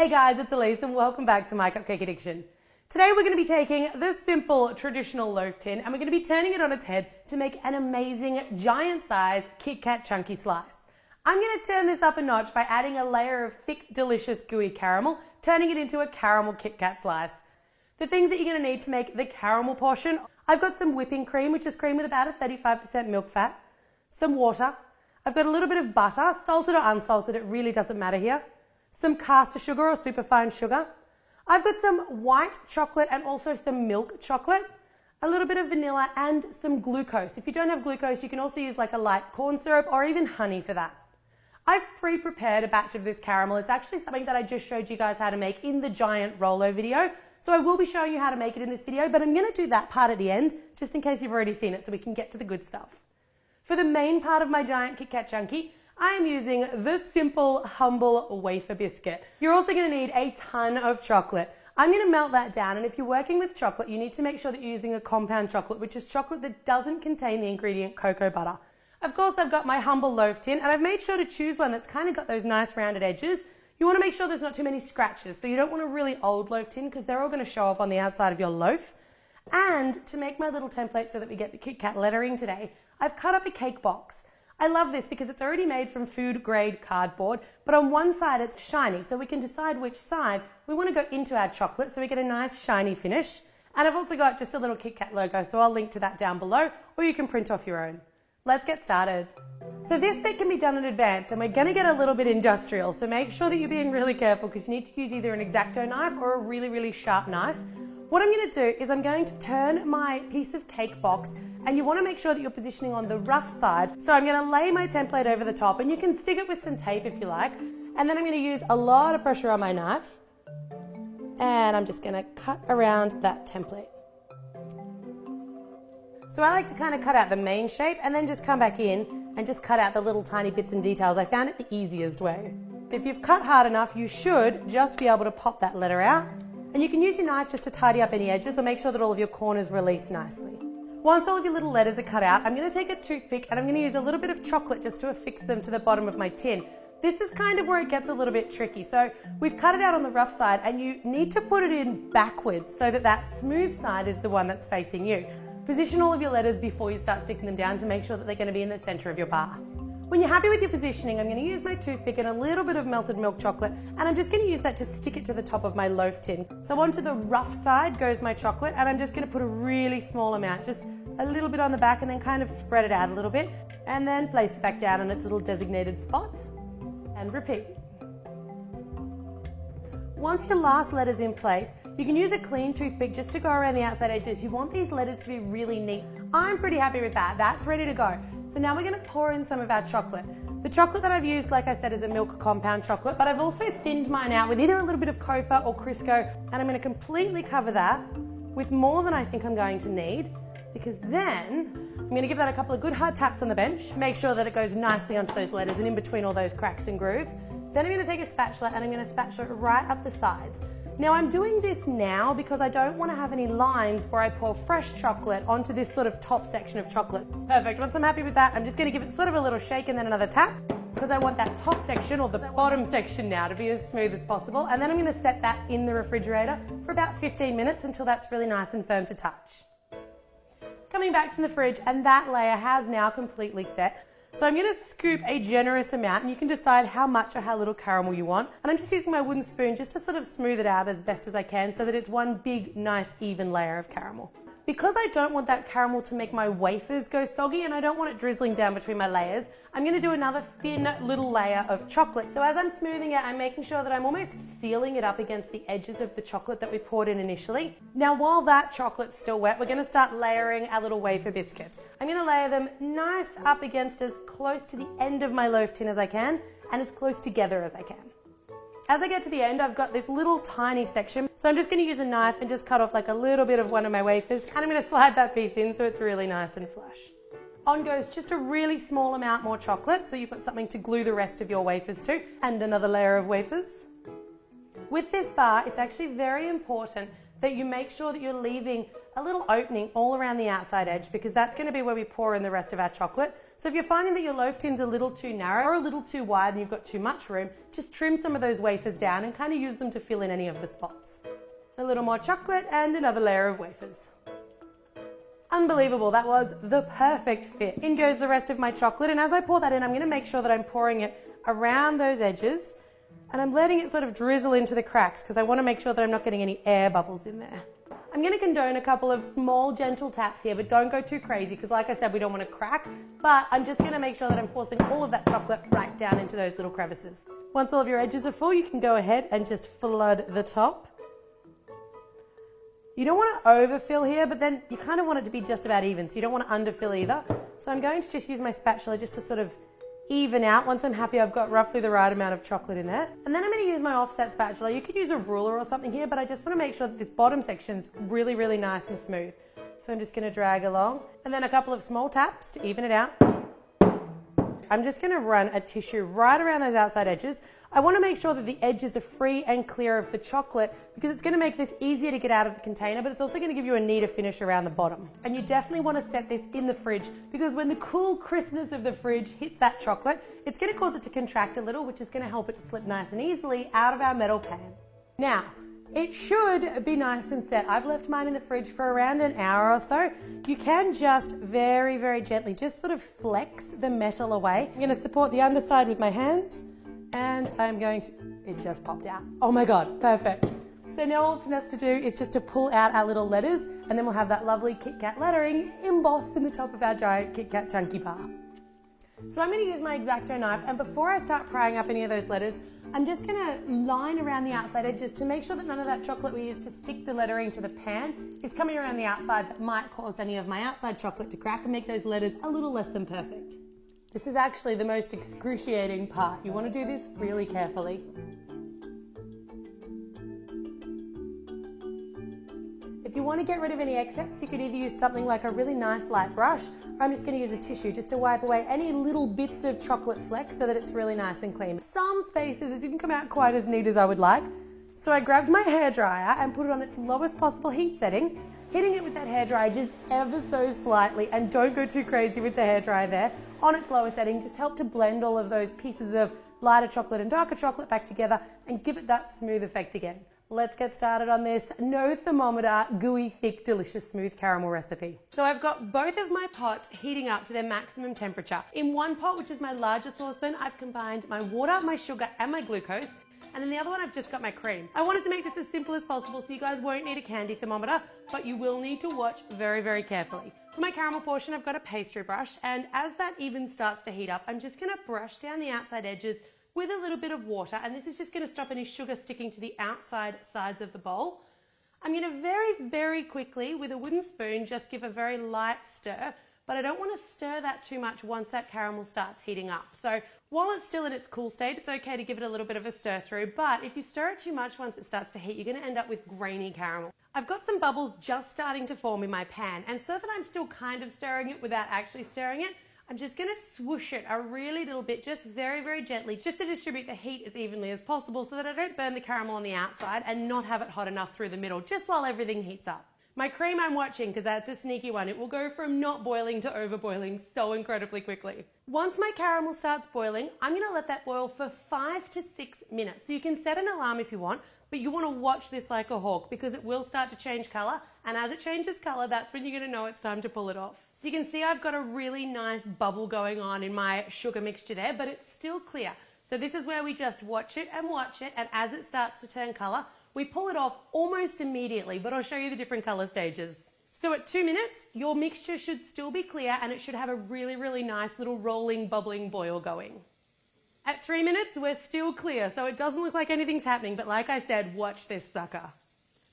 Hey guys, it's Elise and welcome back to My Cupcake Addiction. Today we're going to be taking this simple traditional loaf tin and we're going to be turning it on its head to make an amazing giant size KitKat chunky slice. I'm going to turn this up a notch by adding a layer of thick, delicious, gooey caramel, turning it into a caramel KitKat slice. The things that you're going to need to make the caramel portion, I've got some whipping cream, which is cream with about a 35% milk fat, some water, I've got a little bit of butter, salted or unsalted, it really doesn't matter here, some caster sugar or superfine sugar. I've got some white chocolate and also some milk chocolate, a little bit of vanilla and some glucose. If you don't have glucose, you can also use like a light corn syrup or even honey for that. I've pre-prepared a batch of this caramel. It's actually something that I just showed you guys how to make in the giant Rolo video. So I will be showing you how to make it in this video, but I'm going to do that part at the end, just in case you've already seen it so we can get to the good stuff. For the main part of my giant KitKat chunky, I am using this simple, humble wafer biscuit. You're also going to need a ton of chocolate. I'm going to melt that down, and if you're working with chocolate, you need to make sure that you're using a compound chocolate, which is chocolate that doesn't contain the ingredient cocoa butter. Of course, I've got my humble loaf tin, and I've made sure to choose one that's kind of got those nice rounded edges. You want to make sure there's not too many scratches, so you don't want a really old loaf tin because they're all going to show up on the outside of your loaf. And to make my little template so that we get the KitKat lettering today, I've cut up a cake box. I love this because it's already made from food grade cardboard, but on one side it's shiny, so we can decide which side we want to go into our chocolate so we get a nice shiny finish. And I've also got just a little KitKat logo, so I'll link to that down below, or you can print off your own. Let's get started. So this bit can be done in advance, and we're going to get a little bit industrial, so make sure that you're being really careful because you need to use either an X-Acto knife or a really, really sharp knife. What I'm going to do is I'm going to turn my piece of cake box, and you want to make sure that you're positioning on the rough side. So I'm going to lay my template over the top, and you can stick it with some tape if you like. And then I'm going to use a lot of pressure on my knife, and I'm just going to cut around that template. So I like to kind of cut out the main shape and then just come back in and just cut out the little tiny bits and details. I found it the easiest way. If you've cut hard enough, you should just be able to pop that letter out. And you can use your knife just to tidy up any edges or make sure that all of your corners release nicely. Once all of your little letters are cut out, I'm going to take a toothpick and I'm going to use a little bit of chocolate just to affix them to the bottom of my tin. This is kind of where it gets a little bit tricky. So we've cut it out on the rough side and you need to put it in backwards so that that smooth side is the one that's facing you. Position all of your letters before you start sticking them down to make sure that they're going to be in the center of your bar. When you're happy with your positioning, I'm going to use my toothpick and a little bit of melted milk chocolate, and I'm just going to use that to stick it to the top of my loaf tin. So onto the rough side goes my chocolate, and I'm just going to put a really small amount, just a little bit on the back, and then kind of spread it out a little bit, and then place it back down in its little designated spot, and repeat. Once your last letter's in place, you can use a clean toothpick just to go around the outside edges. You want these letters to be really neat. I'm pretty happy with that. That's ready to go. So now we're going to pour in some of our chocolate. The chocolate that I've used, like I said, is a milk compound chocolate, but I've also thinned mine out with either a little bit of Kofa or Crisco, and I'm going to completely cover that with more than I think I'm going to need, because then I'm going to give that a couple of good hard taps on the bench to make sure that it goes nicely onto those letters and in between all those cracks and grooves. Then I'm going to take a spatula and I'm going to spatula it right up the sides. Now I'm doing this now because I don't want to have any lines where I pour fresh chocolate onto this sort of top section of chocolate. Perfect. Once I'm happy with that, I'm just going to give it sort of a little shake and then another tap because I want that top section or the bottom section now to be as smooth as possible. And then I'm going to set that in the refrigerator for about 15 minutes until that's really nice and firm to touch. Coming back from the fridge, and that layer has now completely set. So I'm going to scoop a generous amount, and you can decide how much or how little caramel you want. And I'm just using my wooden spoon just to sort of smooth it out as best as I can so that it's one big, nice, even layer of caramel. Because I don't want that caramel to make my wafers go soggy and I don't want it drizzling down between my layers, I'm going to do another thin little layer of chocolate. So as I'm smoothing it, I'm making sure that I'm almost sealing it up against the edges of the chocolate that we poured in initially. Now while that chocolate's still wet, we're going to start layering our little wafer biscuits. I'm going to layer them nice up against as close to the end of my loaf tin as I can and as close together as I can. As I get to the end, I've got this little tiny section, so I'm just going to use a knife and just cut off like a little bit of one of my wafers, and I'm going to slide that piece in so it's really nice and flush. On goes just a really small amount more chocolate, so you've got something to glue the rest of your wafers to, and another layer of wafers. With this bar, it's actually very important that you make sure that you're leaving a little opening all around the outside edge because that's going to be where we pour in the rest of our chocolate. So if you're finding that your loaf tin's a little too narrow or a little too wide and you've got too much room, just trim some of those wafers down and kind of use them to fill in any of the spots. A little more chocolate and another layer of wafers. Unbelievable, that was the perfect fit. In goes the rest of my chocolate, and as I pour that in, I'm going to make sure that I'm pouring it around those edges and I'm letting it sort of drizzle into the cracks because I want to make sure that I'm not getting any air bubbles in there. I'm going to condone a couple of small gentle taps here, but don't go too crazy because like I said, we don't want to crack, but I'm just going to make sure that I'm forcing all of that chocolate right down into those little crevices. Once all of your edges are full, you can go ahead and just flood the top. You don't want to overfill here, but then you kind of want it to be just about even, so you don't want to underfill either. So I'm going to just use my spatula just to sort of even out once I'm happy I've got roughly the right amount of chocolate in there. And then I'm going to use my offset spatula. You could use a ruler or something here, but I just want to make sure that this bottom section's really, really nice and smooth. So I'm just going to drag along, and then a couple of small taps to even it out. I'm just going to run a tissue right around those outside edges. I want to make sure that the edges are free and clear of the chocolate because it's going to make this easier to get out of the container, but it's also going to give you a neater finish around the bottom. And you definitely want to set this in the fridge because when the cool crispness of the fridge hits that chocolate, it's going to cause it to contract a little, which is going to help it to slip nice and easily out of our metal pan. Now, it should be nice and set. I've left mine in the fridge for around an hour or so. You can just very, very gently just sort of flex the metal away. I'm going to support the underside with my hands and I'm going to, it just popped out. Oh my God, perfect. So now all it's left to do is just to pull out our little letters and then we'll have that lovely KitKat lettering embossed in the top of our giant KitKat chunky bar. So I'm going to use my X-Acto knife, and before I start prying up any of those letters, I'm just going to line around the outside edges to make sure that none of that chocolate we used to stick the lettering to the pan is coming around the outside that might cause any of my outside chocolate to crack and make those letters a little less than perfect. This is actually the most excruciating part. You want to do this really carefully. If you want to get rid of any excess, you could either use something like a really nice light brush, or I'm just going to use a tissue just to wipe away any little bits of chocolate flecks so that it's really nice and clean. Some spaces it didn't come out quite as neat as I would like, so I grabbed my hairdryer and put it on its lowest possible heat setting, hitting it with that hairdryer just ever so slightly, and don't go too crazy with the hairdryer there. On its lowest setting, just help to blend all of those pieces of lighter chocolate and darker chocolate back together and give it that smooth effect again. Let's get started on this no thermometer, gooey, thick, delicious, smooth caramel recipe. So I've got both of my pots heating up to their maximum temperature. In one pot, which is my larger saucepan, I've combined my water, my sugar, and my glucose. And in the other one, I've just got my cream. I wanted to make this as simple as possible so you guys won't need a candy thermometer, but you will need to watch very, very carefully. For my caramel portion, I've got a pastry brush, and as that even starts to heat up, I'm just gonna brush down the outside edges with a little bit of water, and this is just going to stop any sugar sticking to the outside sides of the bowl. I'm going to very, very quickly, with a wooden spoon, just give a very light stir, but I don't want to stir that too much once that caramel starts heating up. So while it's still in its cool state, it's okay to give it a little bit of a stir through, but if you stir it too much once it starts to heat, you're going to end up with grainy caramel. I've got some bubbles just starting to form in my pan, and so that I'm still kind of stirring it without actually stirring it, I'm just going to swoosh it a really little bit, just very, very gently, just to distribute the heat as evenly as possible so that I don't burn the caramel on the outside and not have it hot enough through the middle, just while everything heats up. My cream I'm watching because that's a sneaky one. It will go from not boiling to overboiling so incredibly quickly. Once my caramel starts boiling, I'm going to let that boil for 5 to 6 minutes. So you can set an alarm if you want, but you want to watch this like a hawk because it will start to change color. And as it changes color, that's when you're going to know it's time to pull it off. So you can see I've got a really nice bubble going on in my sugar mixture there, but it's still clear. So this is where we just watch it, and as it starts to turn color, we pull it off almost immediately, but I'll show you the different color stages. So at 2 minutes, your mixture should still be clear and it should have a really, really nice little rolling, bubbling boil going. At 3 minutes, we're still clear, so it doesn't look like anything's happening, but like I said, watch this sucker.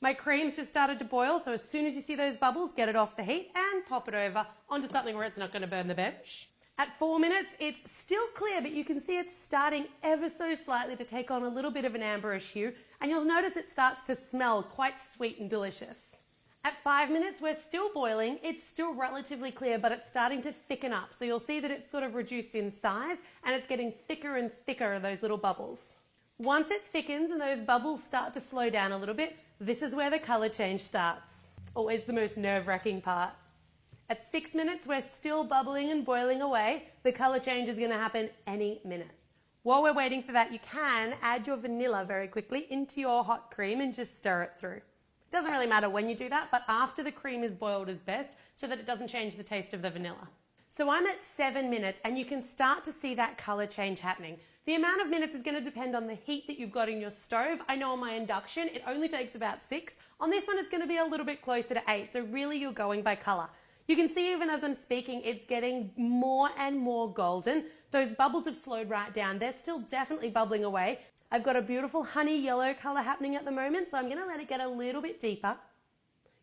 My cream's just started to boil, so as soon as you see those bubbles, get it off the heat and pop it over onto something where it's not going to burn the bench. At 4 minutes, it's still clear, but you can see it's starting ever so slightly to take on a little bit of an amberish hue, and you'll notice it starts to smell quite sweet and delicious. At 5 minutes, we're still boiling. It's still relatively clear, but it's starting to thicken up. So you'll see that it's sort of reduced in size, and it's getting thicker and thicker, those little bubbles. Once it thickens and those bubbles start to slow down a little bit, this is where the color change starts. always the most nerve-wracking part. At 6 minutes, we're still bubbling and boiling away. The color change is going to happen any minute. While we're waiting for that, you can add your vanilla very quickly into your hot cream and just stir it through. It doesn't really matter when you do that, but after the cream is boiled is best so that it doesn't change the taste of the vanilla. So I'm at 7 minutes and you can start to see that color change happening. The amount of minutes is going to depend on the heat that you've got in your stove. I know on my induction it only takes about 6. On this one it's going to be a little bit closer to 8, so really you're going by color. You can see even as I'm speaking it's getting more and more golden. Those bubbles have slowed right down. They're still definitely bubbling away. I've got a beautiful honey yellow color happening at the moment, so I'm going to let it get a little bit deeper.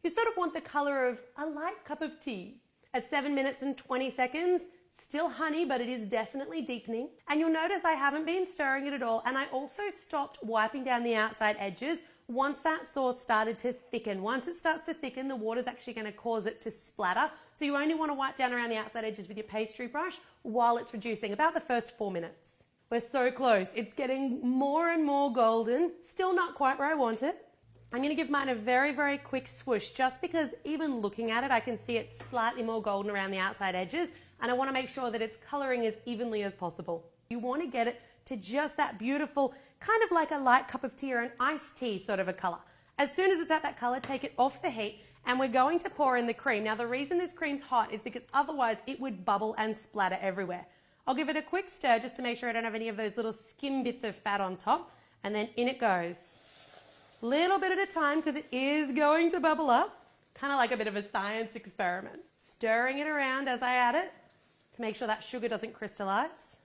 You sort of want the color of a light cup of tea. At 7 minutes and 20 seconds, still honey, but it is definitely deepening. And you'll notice I haven't been stirring it at all, and I also stopped wiping down the outside edges once that sauce started to thicken. Once it starts to thicken, the water's actually going to cause it to splatter. So you only want to wipe down around the outside edges with your pastry brush while it's reducing, about the first 4 minutes. We're so close. It's getting more and more golden. Still not quite where I want it. I'm going to give mine a very, very quick swoosh just because even looking at it, I can see it's slightly more golden around the outside edges, and I want to make sure that it's coloring as evenly as possible. You want to get it to just that beautiful, kind of like a light cup of tea or an iced tea sort of a color. As soon as it's at that color, take it off the heat, and we're going to pour in the cream. Now, the reason this cream's hot is because otherwise it would bubble and splatter everywhere. I'll give it a quick stir just to make sure I don't have any of those little skim bits of fat on top, and then in it goes. Little bit at a time because it is going to bubble up, kind of like a bit of a science experiment. Stirring it around as I add it to make sure that sugar doesn't crystallize.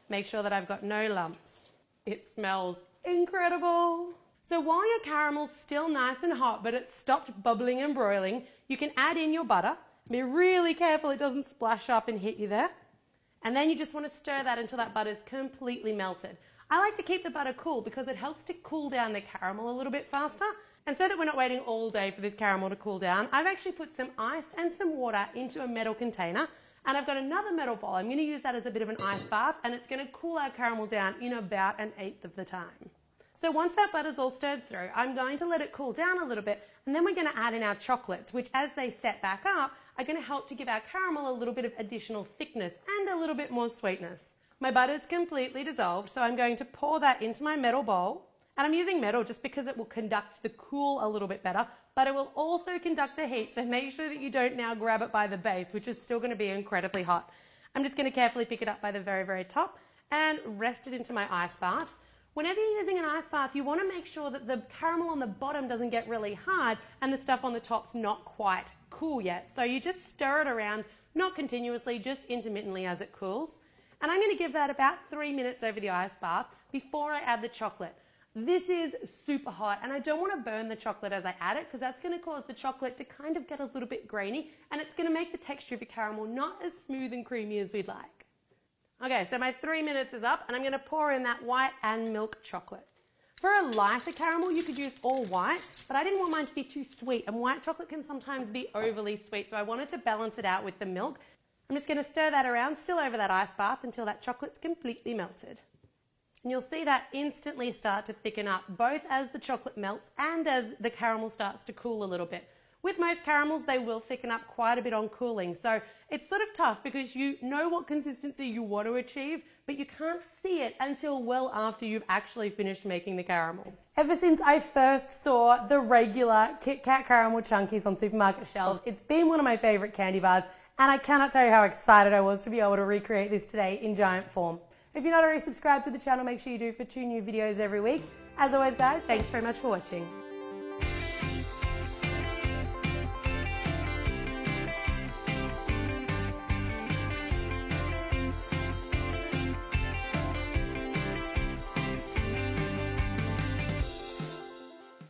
Make sure that I've got no lumps. It smells incredible. So while your caramel's still nice and hot, but it's stopped bubbling and broiling, you can add in your butter. Be really careful it doesn't splash up and hit you there. And then you just want to stir that until that butter's completely melted. I like to keep the butter cool because it helps to cool down the caramel a little bit faster. And so that we're not waiting all day for this caramel to cool down, I've actually put some ice and some water into a metal container. And I've got another metal bowl. I'm going to use that as a bit of an ice bath, and it's going to cool our caramel down in about 1/8 of the time. So once that butter's all stirred through, I'm going to let it cool down a little bit, and then we're going to add in our chocolates, which as they set back up, are going to help to give our caramel a little bit of additional thickness and a little bit more sweetness. My butter's completely dissolved, so I'm going to pour that into my metal bowl. And I'm using metal just because it will conduct the cool a little bit better, but it will also conduct the heat, so make sure that you don't now grab it by the base, which is still going to be incredibly hot. I'm just going to carefully pick it up by the very, very top and rest it into my ice bath. Whenever you're using an ice bath, you want to make sure that the caramel on the bottom doesn't get really hard and the stuff on the top's not quite cool yet. So you just stir it around, not continuously, just intermittently as it cools. And I'm going to give that about 3 minutes over the ice bath before I add the chocolate. This is super hot and I don't want to burn the chocolate as I add it because that's going to cause the chocolate to kind of get a little bit grainy and it's going to make the texture of your caramel not as smooth and creamy as we'd like. Okay, so my 3 minutes is up and I'm going to pour in that white and milk chocolate. For a lighter caramel, you could use all white, but I didn't want mine to be too sweet and white chocolate can sometimes be overly sweet, so I wanted to balance it out with the milk. I'm just going to stir that around still over that ice bath until that chocolate's completely melted. And you'll see that instantly start to thicken up, both as the chocolate melts and as the caramel starts to cool a little bit. With most caramels, they will thicken up quite a bit on cooling. So it's sort of tough because you know what consistency you want to achieve, but you can't see it until well after you've actually finished making the caramel. Ever since I first saw the regular KitKat caramel chunkies on supermarket shelves, it's been one of my favorite candy bars, and I cannot tell you how excited I was to be able to recreate this today in giant form. If you're not already subscribed to the channel, make sure you do for 2 new videos every week. As always, guys, thanks very much for watching.